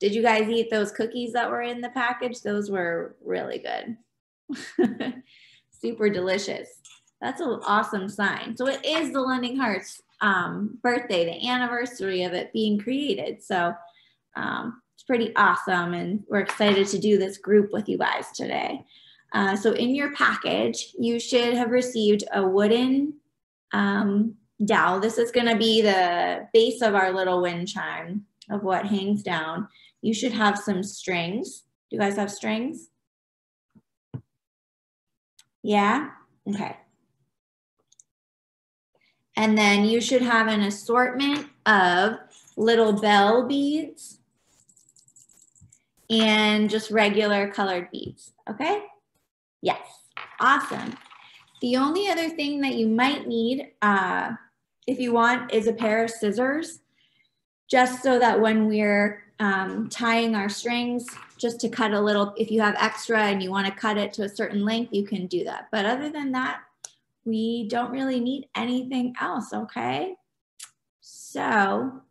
Did you guys eat those cookies that were in the package? Those were really good. Super delicious. That's an awesome sign. So it is the Lending Hearts birthday, the anniversary of it being created. So it's pretty awesome, and we're excited to do this group with you guys today. So in your package, you should have received a wooden dowel. This is going to be the base of our little wind chime of what hangs down. You should have some strings. Do you guys have strings? Yeah? Okay. And then you should have an assortment of little bell beads and just regular colored beads, okay? Yes, awesome. The only other thing that you might need, if you want, is a pair of scissors, just so that when we're tying our strings, just to cut a little, if you have extra and you want to cut it to a certain length, you can do that. But other than that, we don't really need anything else, okay? So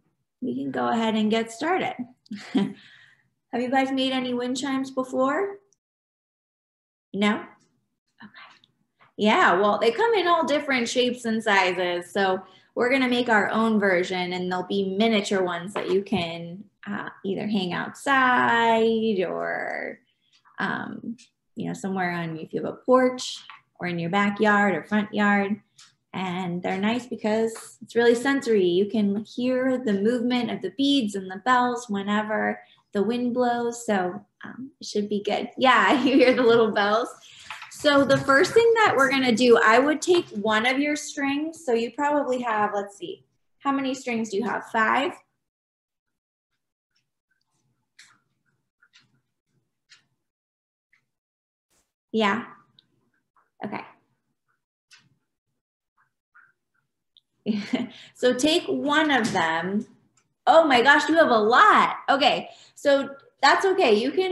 we can go ahead and get started. Have you guys made any wind chimes before? No? Okay. Yeah, well, they come in all different shapes and sizes. So we're gonna make our own version, and there'll be miniature ones that you can either hang outside or, you know, somewhere on, if you have a porch or in your backyard or front yard. And they're nice because it's really sensory. You can hear the movement of the beads and the bells whenever the wind blows. So it should be good. Yeah, you hear the little bells. So the first thing that we're gonna do, I would take one of your strings. So you probably have, let's see, how many strings do you have? 5? Yeah, okay. So take one of them. Oh my gosh, you have a lot. Okay, so that's okay. You can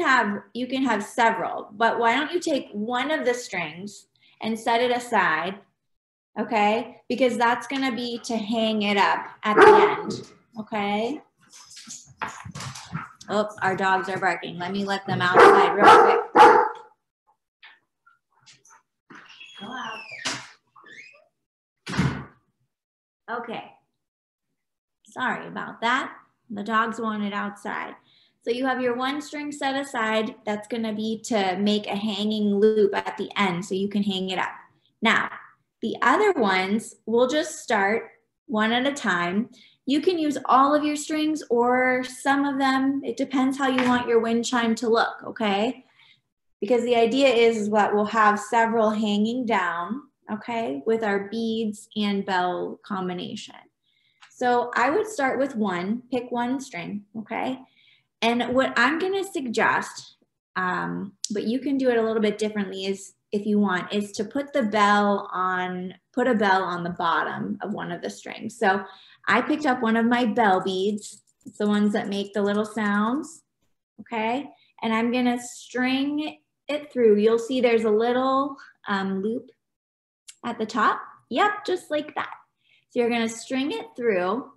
have several, but why don't you take one of the strings and set it aside, okay? Because that's gonna be to hang it up at the end, okay? Oh, our dogs are barking. Let me let them outside real quick. Go out. Okay. Sorry about that. The dogs want it outside. So you have your one string set aside. That's going to be to make a hanging loop at the end so you can hang it up. Now, the other ones, we'll just start one at a time. You can use all of your strings or some of them. It depends how you want your wind chime to look, okay? Because the idea is that we'll have several hanging down, okay, with our beads and bell combination. So I would start with one, pick one string, okay? And what I'm gonna suggest, but you can do it a little bit differently is, if you want, is to put a bell on the bottom of one of the strings. So I picked up one of my bell beads. It's the ones that make the little sounds, okay? And I'm gonna string it through. You'll see there's a little loop at the top. Yep, just like that. So you're gonna string it through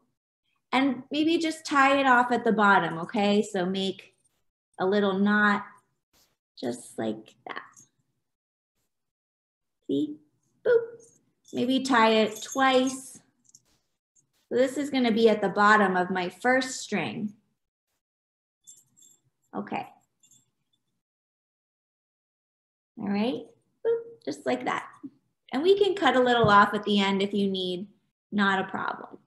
and maybe just tie it off at the bottom, okay? So make a little knot just like that. See, boop. Maybe tie it twice. So this is gonna be at the bottom of my first string. Okay. All right, boop, just like that. And we can cut a little off at the end if you need, not a problem.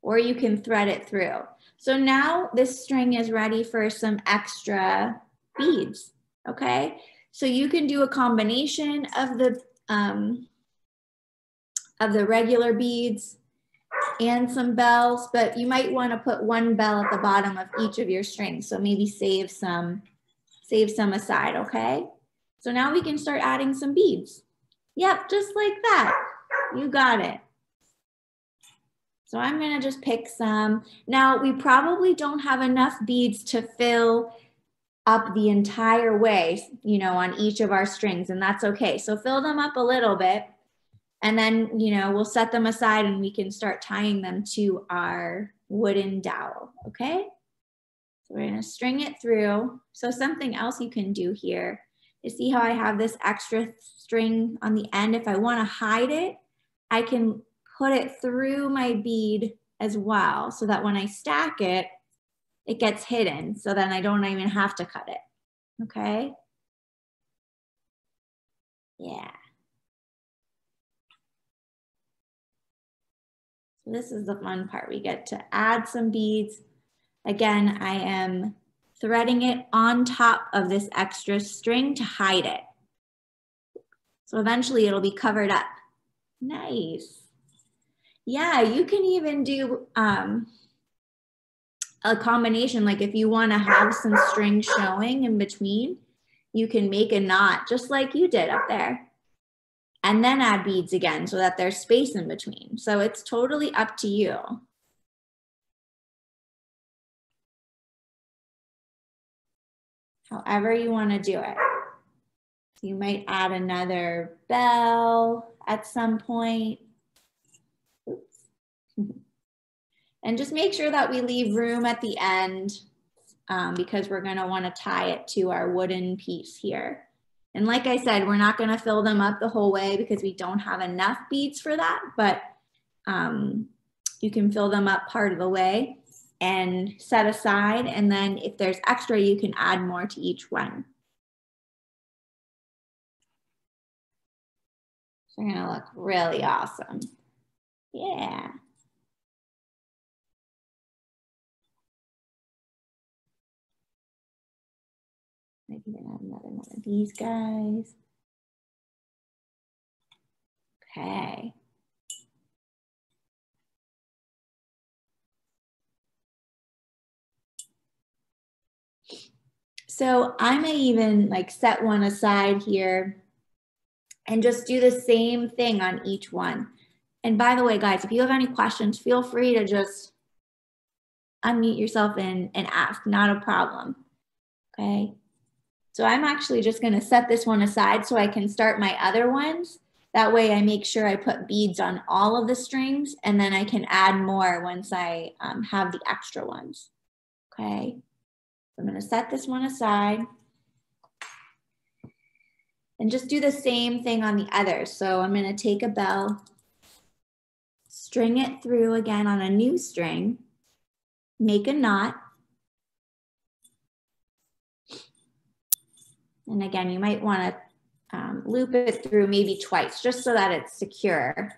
Or you can thread it through. So now this string is ready for some extra beads, okay? So you can do a combination of the regular beads and some bells, but you might want to put one bell at the bottom of each of your strings. So maybe save some aside, okay? So now we can start adding some beads. Yep, just like that. You got it. So I'm gonna just pick some. Now we probably don't have enough beads to fill up the entire way, you know, on each of our strings, and that's okay. So fill them up a little bit, and then, you know, we'll set them aside and we can start tying them to our wooden dowel, okay? So we're gonna string it through. So something else you can do here is see how I have this extra string on the end. If I wanna hide it, I can put it through my bead as well so that when I stack it, it gets hidden so then I don't even have to cut it, okay? Yeah. So this is the fun part. We get to add some beads. Again, I am threading it on top of this extra string to hide it. So eventually it'll be covered up. Nice. Yeah, you can even do a combination. Like if you want to have some string showing in between, you can make a knot just like you did up there. And then add beads again so that there's space in between. So it's totally up to you. However you want to do it. So you might add another bell at some point. Oops. And just make sure that we leave room at the end because we're going to want to tie it to our wooden piece here. And like I said, we're not going to fill them up the whole way because we don't have enough beads for that, but you can fill them up part of the way and set aside. And then if there's extra, you can add more to each one. So they're gonna look really awesome. Yeah. Maybe add another one of these guys. Okay. So I may even like set one aside here and just do the same thing on each one. And by the way, guys, if you have any questions, feel free to just unmute yourself and ask, not a problem, okay? So I'm actually just gonna set this one aside so I can start my other ones. That way I make sure I put beads on all of the strings and then I can add more once I have the extra ones, okay? I'm gonna set this one aside and just do the same thing on the others. So I'm gonna take a bell, string it through again on a new string, make a knot. And again, you might wanna loop it through maybe twice just so that it's secure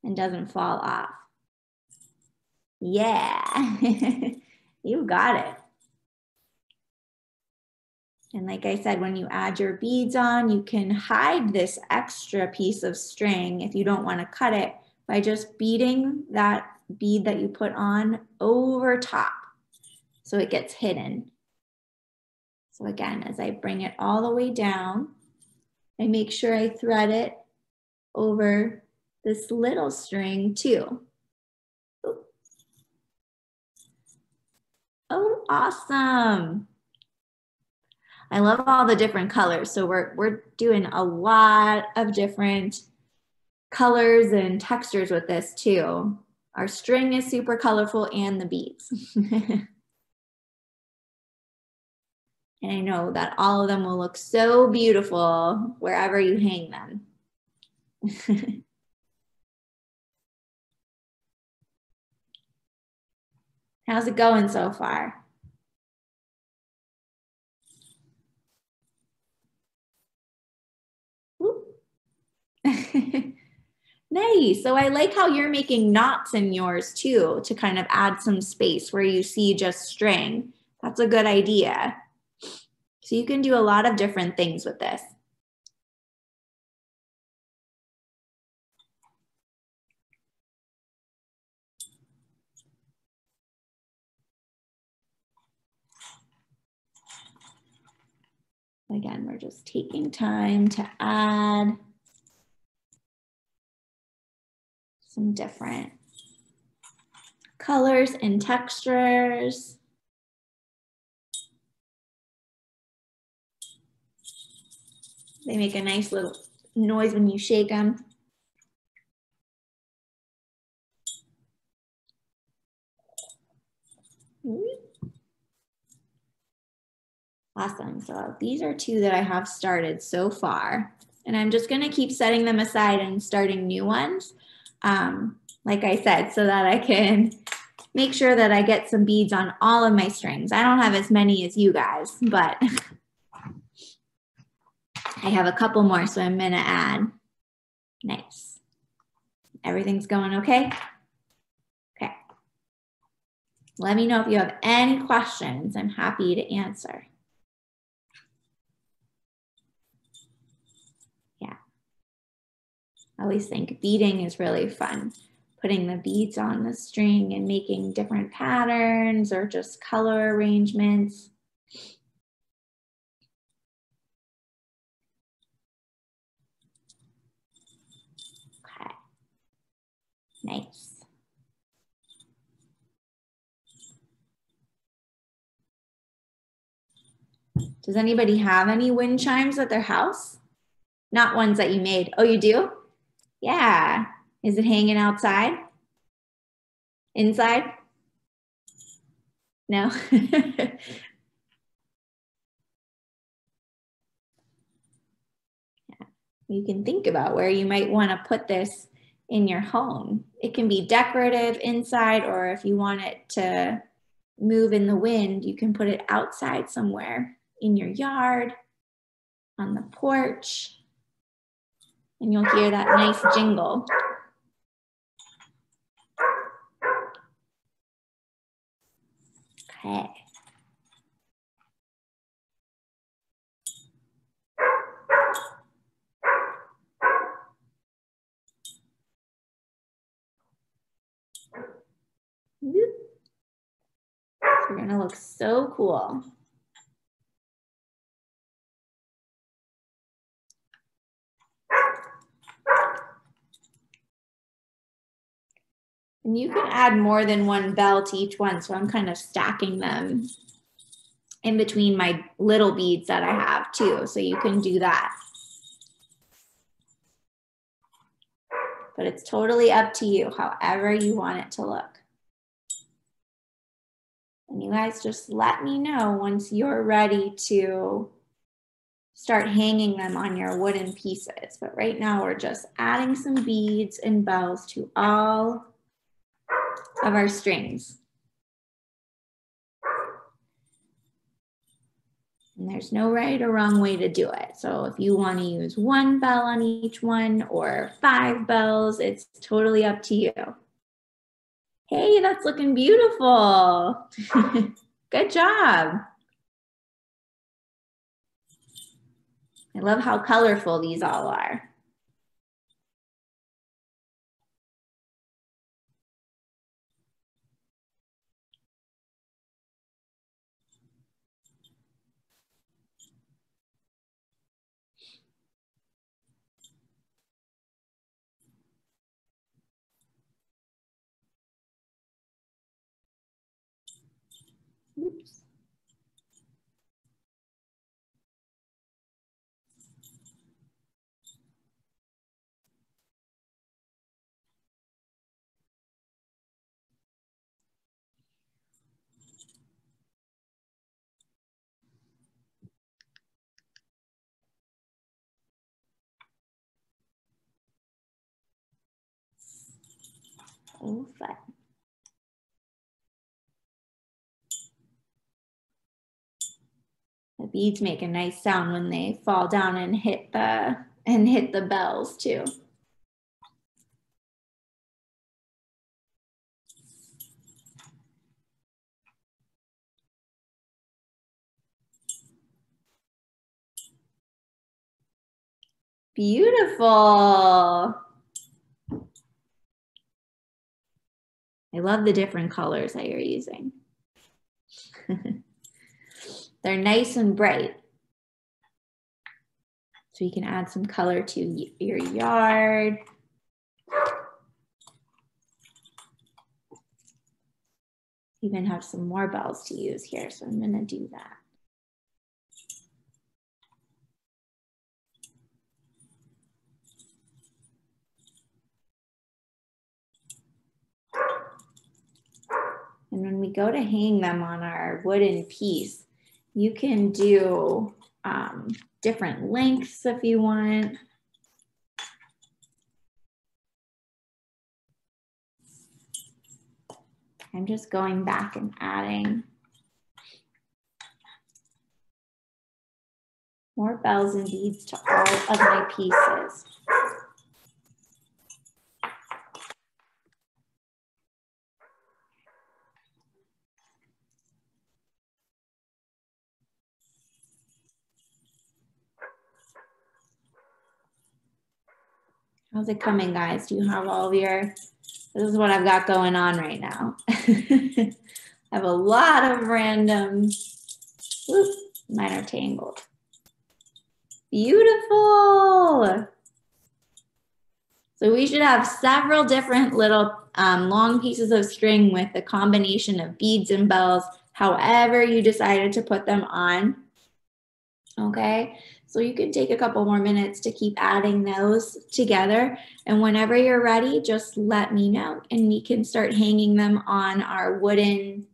and doesn't fall off. Yeah, you got it. And like I said, when you add your beads on, you can hide this extra piece of string if you don't want to cut it by just beading that bead that you put on over top so it gets hidden. So again, as I bring it all the way down, I make sure I thread it over this little string too. Oh, awesome. I love all the different colors. So we're doing a lot of different colors and textures with this too. Our string is super colorful and the beads. And I know that all of them will look so beautiful wherever you hang them. How's it going so far? Nice. So I like how you're making knots in yours too to kind of add some space where you see just string. That's a good idea. So you can do a lot of different things with this. Again, we're just taking time to add some different colors and textures. They make a nice little noise when you shake them. Awesome. So these are 2 that I have started so far. And I'm just going to keep setting them aside and starting new ones. Like I said, so that I can make sure that I get some beads on all of my strings. I don't have as many as you guys, but I have a couple more, so I'm going to add. Nice. Everything's going okay? Okay. Let me know if you have any questions. I'm happy to answer. Yeah. I always think beading is really fun. Putting the beads on the string and making different patterns or just color arrangements. Okay. Nice. Does anybody have any wind chimes at their house? Not ones that you made. Oh, you do? Yeah. Is it hanging outside? Inside? No? You can think about where you might want to put this in your home. It can be decorative inside, or if you want it to move in the wind, you can put it outside somewhere in your yard, on the porch, and you'll hear that nice jingle. Okay. You're gonna look so cool. And you can add more than one bell to each one, so I'm kind of stacking them in between my little beads that I have too, so you can do that. But it's totally up to you, however you want it to look. And you guys just let me know once you're ready to start hanging them on your wooden pieces. But right now we're just adding some beads and bells to all of our strings. And there's no right or wrong way to do it. So if you want to use 1 bell on each one or 5 bells, it's totally up to you. Hey, that's looking beautiful. Good job. I love how colorful these all are. Oops. Oh, fun. The beads make a nice sound when they fall down and hit the bells too. Beautiful. I love the different colors that you're using. They're nice and bright. So you can add some color to your yard. Even have some more bells to use here, so I'm gonna do that. And when we go to hang them on our wooden piece, You can do different lengths if you want. I'm just going back and adding more bells and beads to all of my pieces. How's it coming, guys? Do you have all of your, this is what I've got going on right now. I have a lot of random, whoop, mine are tangled. Beautiful. So we should have several different little long pieces of string with a combination of beads and bells, however you decided to put them on. Okay, so you can take a couple more minutes to keep adding those together. And whenever you're ready, just let me know and we can start hanging them on our wooden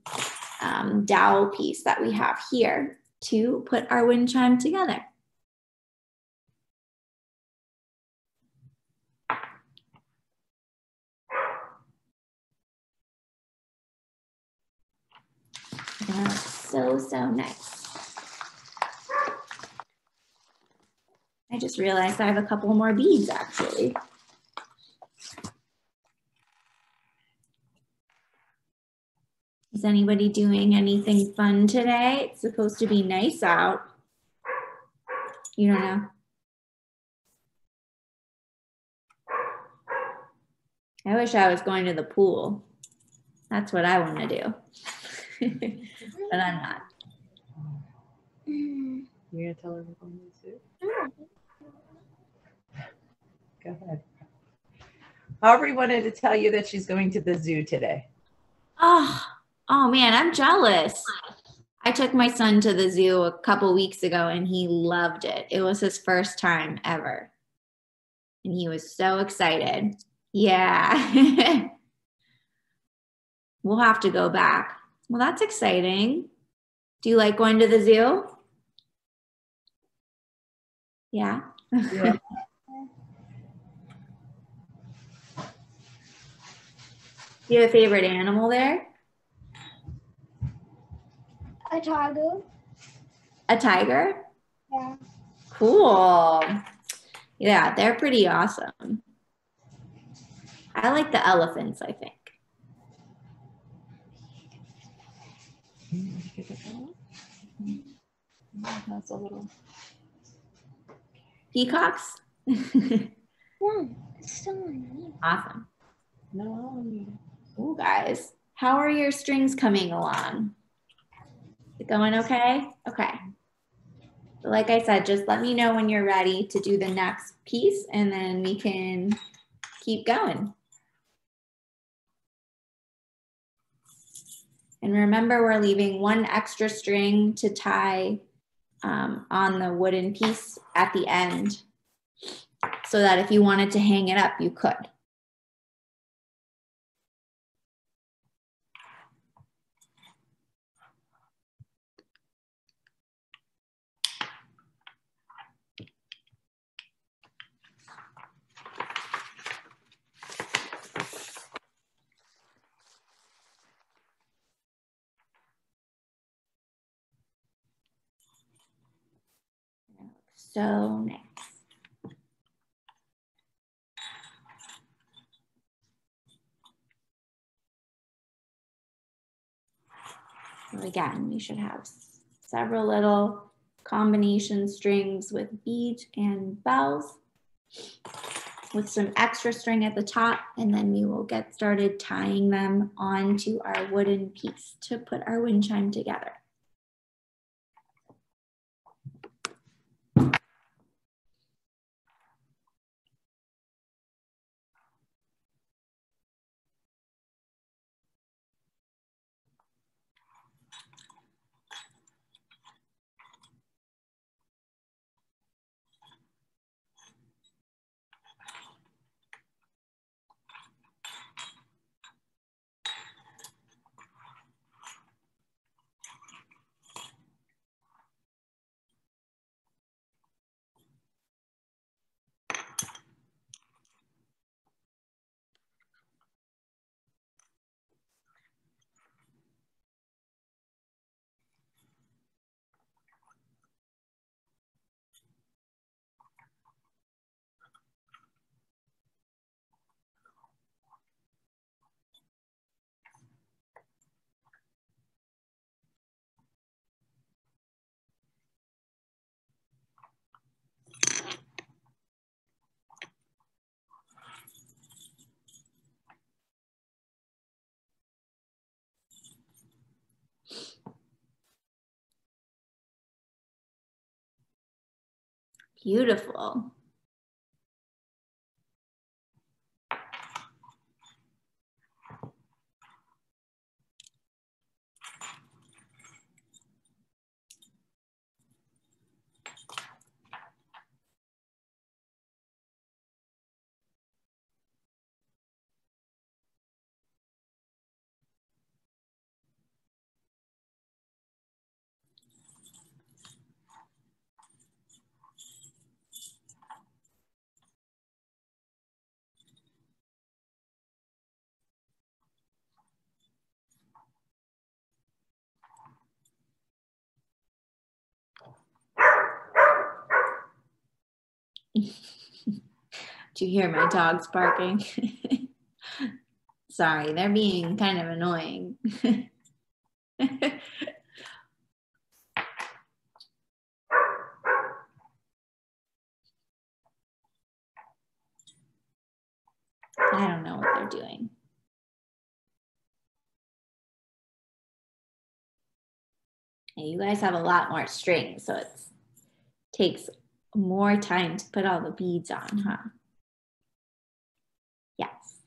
dowel piece that we have here to put our wind chime together. That's so nice. I just realized I have a couple more beads actually. Is anybody doing anything fun today? It's supposed to be nice out. You don't know? I wish I was going to the pool. That's what I want to do. But I'm not. You're going to tell her we're going to the zoo? Go ahead. Aubrey wanted to tell you that she's going to the zoo today. Oh man, I'm jealous. I took my son to the zoo a couple weeks ago and he loved it. It was his first time ever. And he was so excited. Yeah. We'll have to go back. Well, that's exciting. Do you like going to the zoo? Yeah. Yeah. Do you have a favorite animal there? A tiger. A tiger? Yeah. Cool. Yeah, they're pretty awesome. I like the elephants, I think. That's a little. Peacocks? Yeah, it's still on me. Awesome. No. Cool, guys. How are your strings coming along? Is it going okay? Okay. So like I said, just let me know when you're ready to do the next piece and then we can keep going. And remember, we're leaving one extra string to tie on the wooden piece at the end so that if you wanted to hang it up, you could. So nice. So again, we should have several little combination strings with beads and bells with some extra string at the top, and then we will get started tying them onto our wooden piece to put our wind chime together. Beautiful. Do you hear my dogs barking? Sorry, they're being kind of annoying. I don't know what they're doing. And you guys have a lot more string, so it takes more time to put all the beads on, huh? Yes.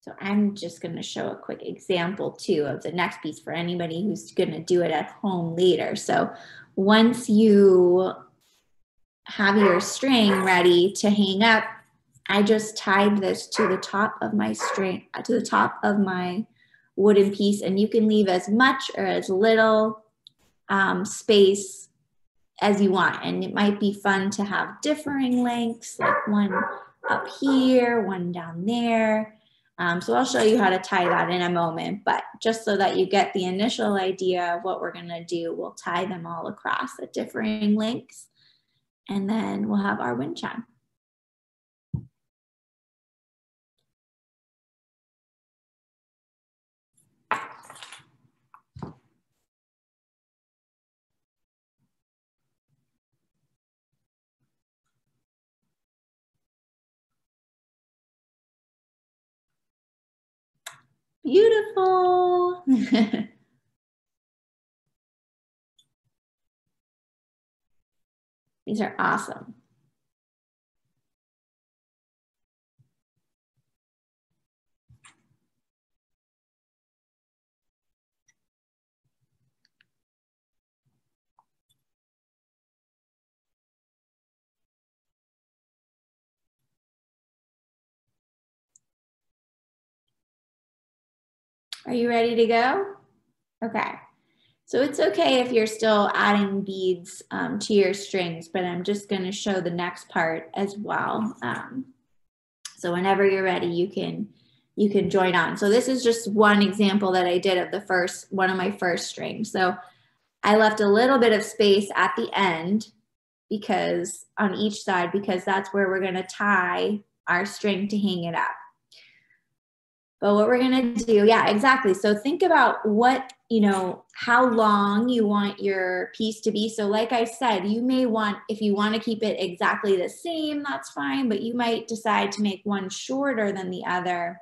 So I'm just going to show a quick example too of the next piece for anybody who's going to do it at home later. So once you have your string ready to hang up, I just tied this to the top of my string, to the top of my wooden piece, and you can leave as much or as little space as you want. And it might be fun to have differing lengths, like one up here, one down there. So I'll show you how to tie that in a moment, but just so that you get the initial idea of what we're gonna do, we'll tie them all across at differing lengths, and then we'll have our wind chime. Beautiful. These are awesome. Are you ready to go? Okay. So it's okay if you're still adding beads to your strings, but I'm just going to show the next part as well. So whenever you're ready, you can join on. So this is just one example that I did of one of my first strings. So I left a little bit of space at the end because on each side, because that's where we're going to tie our string to hang it up. But what we're gonna do, yeah, exactly. So think about how long you want your piece to be. So like I said, you may want, if you want to keep it exactly the same, that's fine, but you might decide to make one shorter than the other,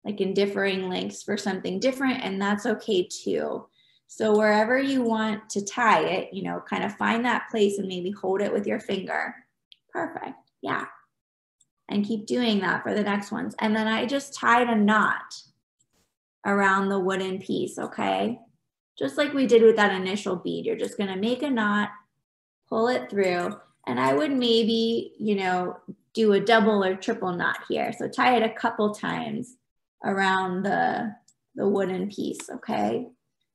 like in differing lengths for something different, and that's okay too. So wherever you want to tie it, kind of find that place and maybe hold it with your finger. Perfect, yeah. And keep doing that for the next ones. And then I just tied a knot around the wooden piece, okay? Just like we did with that initial bead. You're just gonna make a knot, pull it through, and I would maybe, do a double or triple knot here. So tie it a couple times around the wooden piece, okay?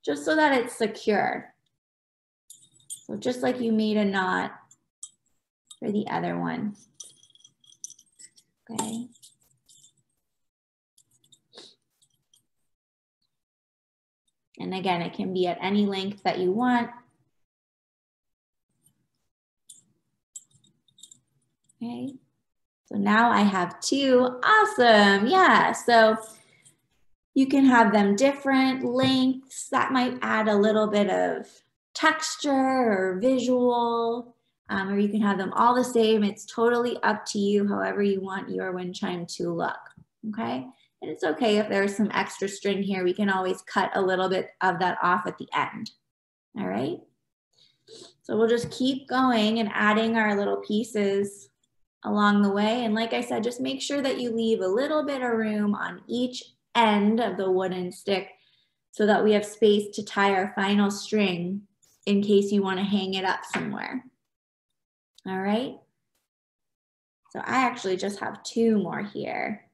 Just so that it's secure. So just like you made a knot for the other one. Okay. And again, it can be at any length that you want. Okay. So now I have two. Awesome. Yeah. So you can have them different lengths. That might add a little bit of texture or visual, or you can have them all the same. It's totally up to you, however you want your wind chime to look. Okay. And it's okay if there's some extra string here, we can always cut a little bit of that off at the end. All right. So we'll just keep going and adding our little pieces along the way. And like I said, just make sure that you leave a little bit of room on each end of the wooden stick so that we have space to tie our final string in case you want to hang it up somewhere. All right. So I actually just have 2 more here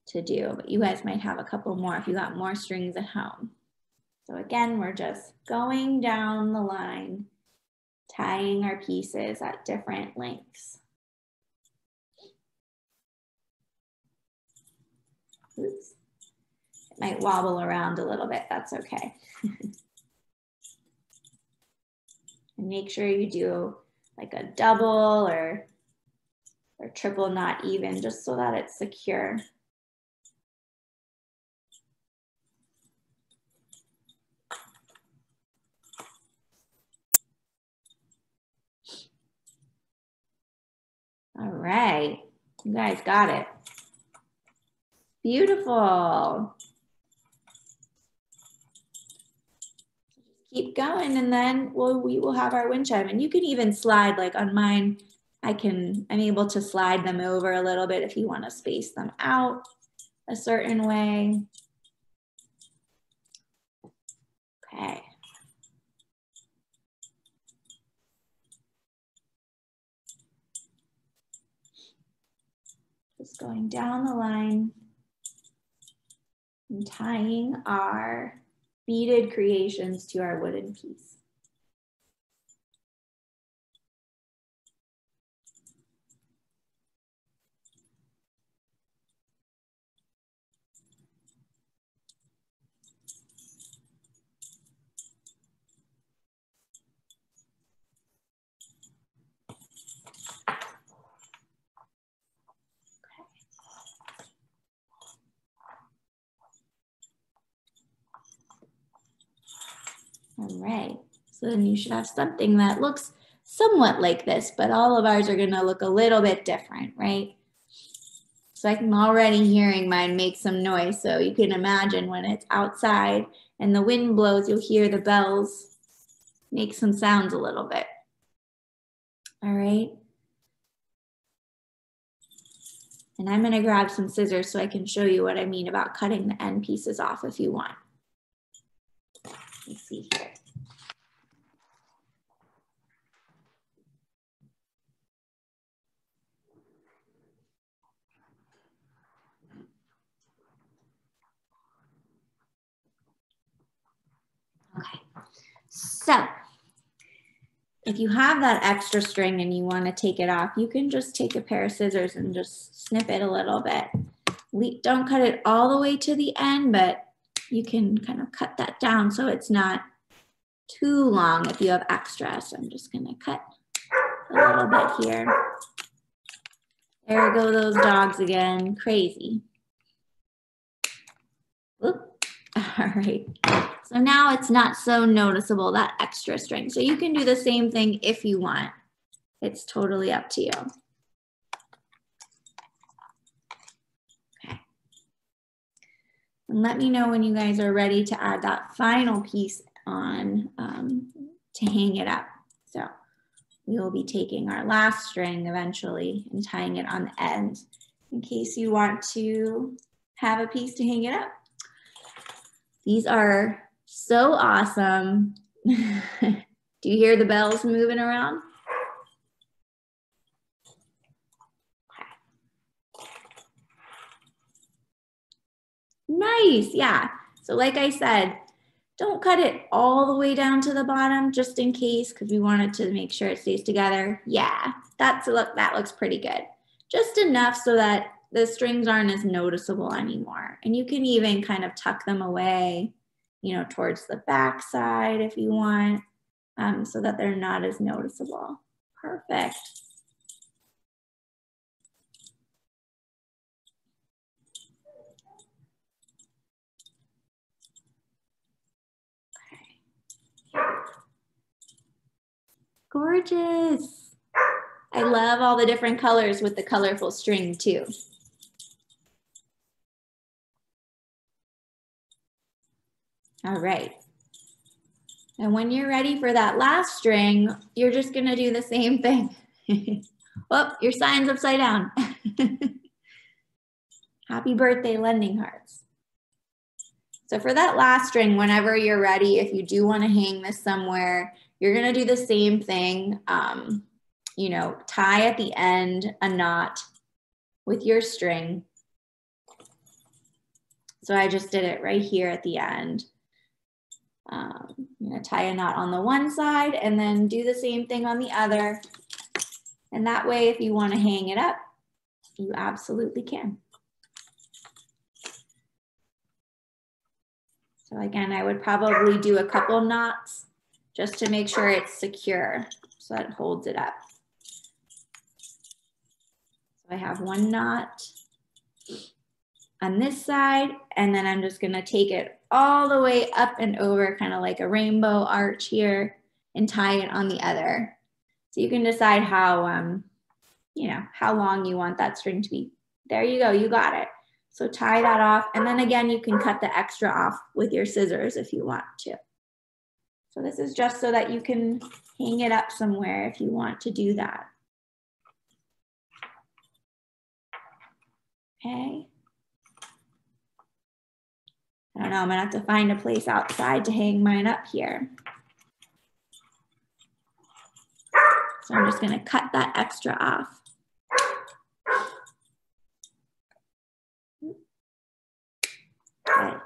to do, but you guys might have a couple more if you got more strings at home. So again, we're just going down the line, tying our pieces at different lengths. Oops. It might wobble around a little bit, that's okay. And make sure you do like a double or triple knot even, just so that it's secure. All right, you guys got it. Beautiful. Keep going, and then we will have our wind chime. And you can even slide, like on mine, I'm able to slide them over a little bit if you want to space them out a certain way. Okay. Just going down the line and tying our beaded creations to our wooden piece. All right, so then you should have something that looks somewhat like this, but all of ours are gonna look a little bit different, right? So I'm already hearing mine make some noise, so you can imagine when it's outside and the wind blows, you'll hear the bells make some sounds a little bit. All right. And I'm gonna grab some scissors so I can show you what I mean about cutting the end pieces off if you want. Let's see here. Okay, so if you have that extra string and you want to take it off, you can just take a pair of scissors and just snip it a little bit. Don't cut it all the way to the end, but you can kind of cut that down so it's not too long if you have extra. So I'm just gonna cut a little bit here. There go those dogs again, crazy. Oop. All right, so now it's not so noticeable, that extra string. So you can do the same thing if you want. It's totally up to you. Okay. And let me know when you guys are ready to add that final piece on to hang it up. So we will be taking our last string eventually and tying it on the end in case you want to have a piece to hang it up. These are so awesome. Do you hear the bells moving around? Okay. Nice, yeah. So like I said, don't cut it all the way down to the bottom just in case, because we wanted to make sure it stays together. Yeah, that looks pretty good. Just enough so that the strings aren't as noticeable anymore. And you can even kind of tuck them away, you know, towards the back side if you want, so that they're not as noticeable. Perfect. Gorgeous. I love all the different colors with the colorful string too. All right. And when you're ready for that last string, you're just gonna do the same thing. Oh, your sign's upside down. Happy birthday, lending hearts. So for that last string, whenever you're ready, if you do wanna hang this somewhere, you're gonna do the same thing. You know, tie at the end a knot with your string. So I just did it right here at the end. I'm gonna tie a knot on the one side and then do the same thing on the other. And that way, if you wanna hang it up, you absolutely can. So again, I would probably do a couple knots just to make sure it's secure so that it holds it up. So I have one knot on this side, and then I'm just gonna take it all the way up and over, kind of like a rainbow arch here, and tie it on the other. So you can decide how, you know, how long you want that string to be. There you go, you got it. So tie that off, and then again, you can cut the extra off with your scissors if you want to. So this is just so that you can hang it up somewhere if you want to do that. Okay. I don't know, I'm gonna have to find a place outside to hang mine up here. So I'm just gonna cut that extra off. Okay.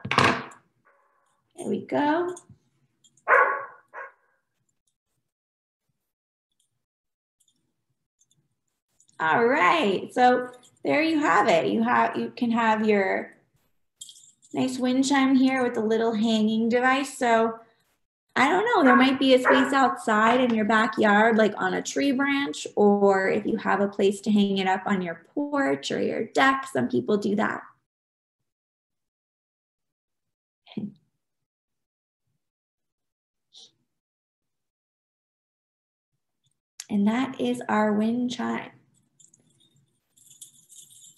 There we go. All right, so there you have it. You can have your nice wind chime here with a little hanging device. So I don't know, there might be a space outside in your backyard, like on a tree branch, or if you have a place to hang it up on your porch or your deck, some people do that. And that is our wind chime.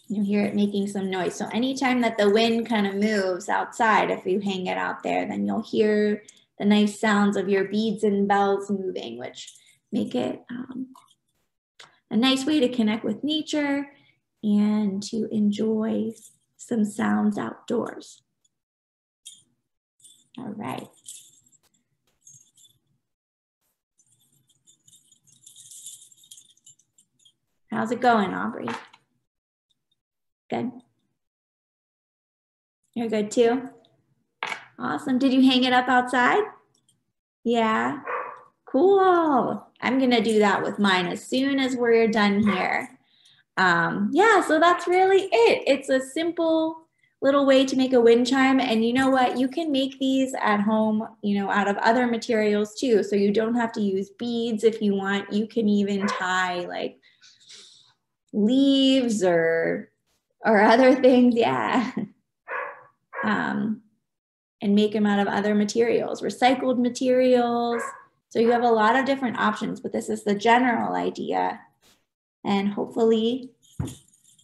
You'll hear it making some noise. So anytime that the wind kind of moves outside, if you hang it out there, then you'll hear the nice sounds of your beads and bells moving, which make it a nice way to connect with nature and to enjoy some sounds outdoors. All right. How's it going, Aubrey? Good. You're good too? Awesome. Did you hang it up outside? Yeah. Cool. I'm gonna do that with mine as soon as we're done here. Yeah, so that's really it. It's a simple little way to make a wind chime. And you know what? You can make these at home, you know, out of other materials too. So you don't have to use beads if you want. You can even tie like leaves or other things. Yeah. And make them out of other materials, recycled materials. So you have a lot of different options, but this is the general idea. And hopefully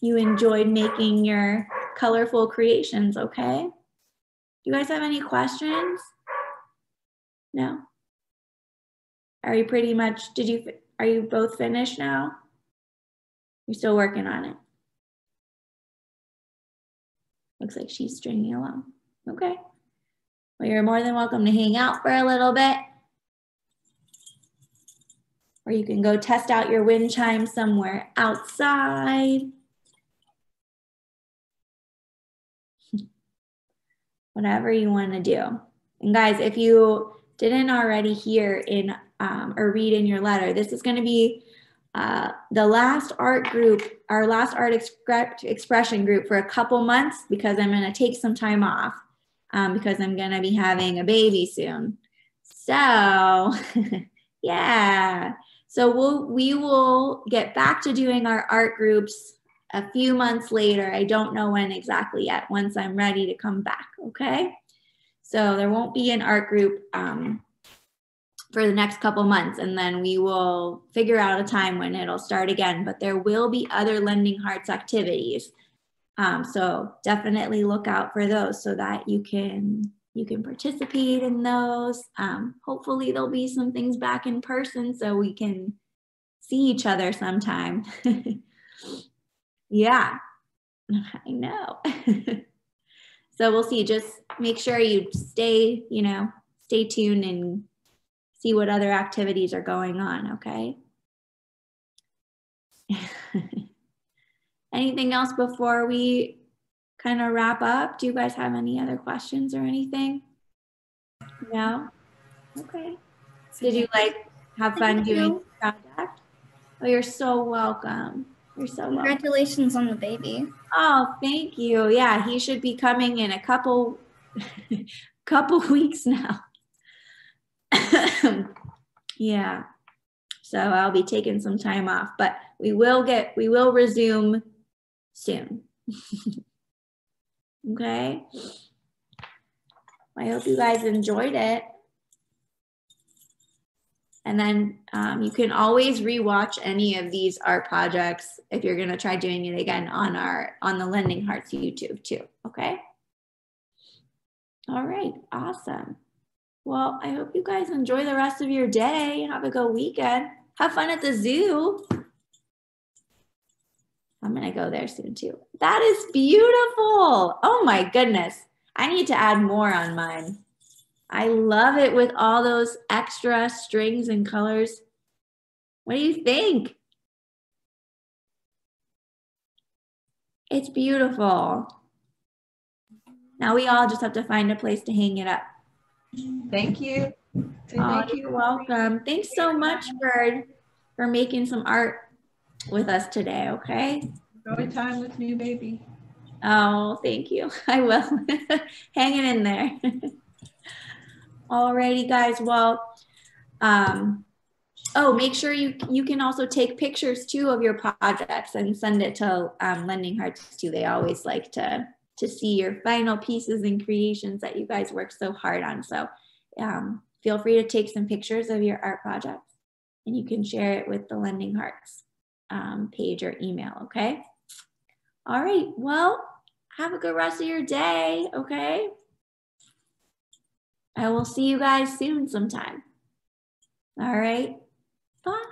you enjoyed making your colorful creations, okay? Do you guys have any questions? No? Are you pretty much, are you both finished now? You're still working on it? Looks like she's stringing along. Okay. Well, you're more than welcome to hang out for a little bit. Or you can go test out your wind chime somewhere outside. Whatever you want to do. And guys, if you didn't already hear in or read in your letter, this is going to be the last art group, our last art expression group for a couple months, because I'm going to take some time off because I'm going to be having a baby soon. So yeah, so we will get back to doing our art groups a few months later. I don't know when exactly yet, once I'm ready to come back, okay? So there won't be an art group for the next couple months, and then we will figure out a time when it'll start again, but there will be other Lending Hearts activities. So definitely look out for those so that you can you can participate in those. Hopefully there'll be some things back in person so we can see each other sometime. Yeah, I know. So we'll see. Just make sure you stay, stay tuned and see what other activities are going on, okay? Anything else before we kind of wrap up? Do you guys have any other questions or anything? No? Okay. Did you have fun doing the project? Oh, you're so welcome. You're so welcome. Congratulations on the baby. Oh, thank you. Yeah, he should be coming in a couple weeks now. Yeah. So I'll be taking some time off, but we will resume soon. Okay. I hope you guys enjoyed it. And then you can always rewatch any of these art projects if you're going to try doing it again on the Lending Hearts YouTube too. Okay. All right. Awesome. Well, I hope you guys enjoy the rest of your day. Have a good weekend. Have fun at the zoo. I'm going to go there soon too. That is beautiful. Oh my goodness. I need to add more on mine. I love it with all those extra strings and colors. What do you think? It's beautiful. Now we all just have to find a place to hang it up. Thank you. Thank you. You're welcome. Thanks so much for making some art with us today, okay? Enjoy time with new baby. Oh, thank you. I will. Hanging in there. Alrighty, guys. Well, make sure you can also take pictures too of your projects and send it to Lending Hearts too. They always like to see your final pieces and creations that you guys work so hard on. So feel free to take some pictures of your art projects and you can share it with the Lending Hearts page or email, okay? All right, well, have a good rest of your day, okay? I will see you guys soon sometime. All right, bye.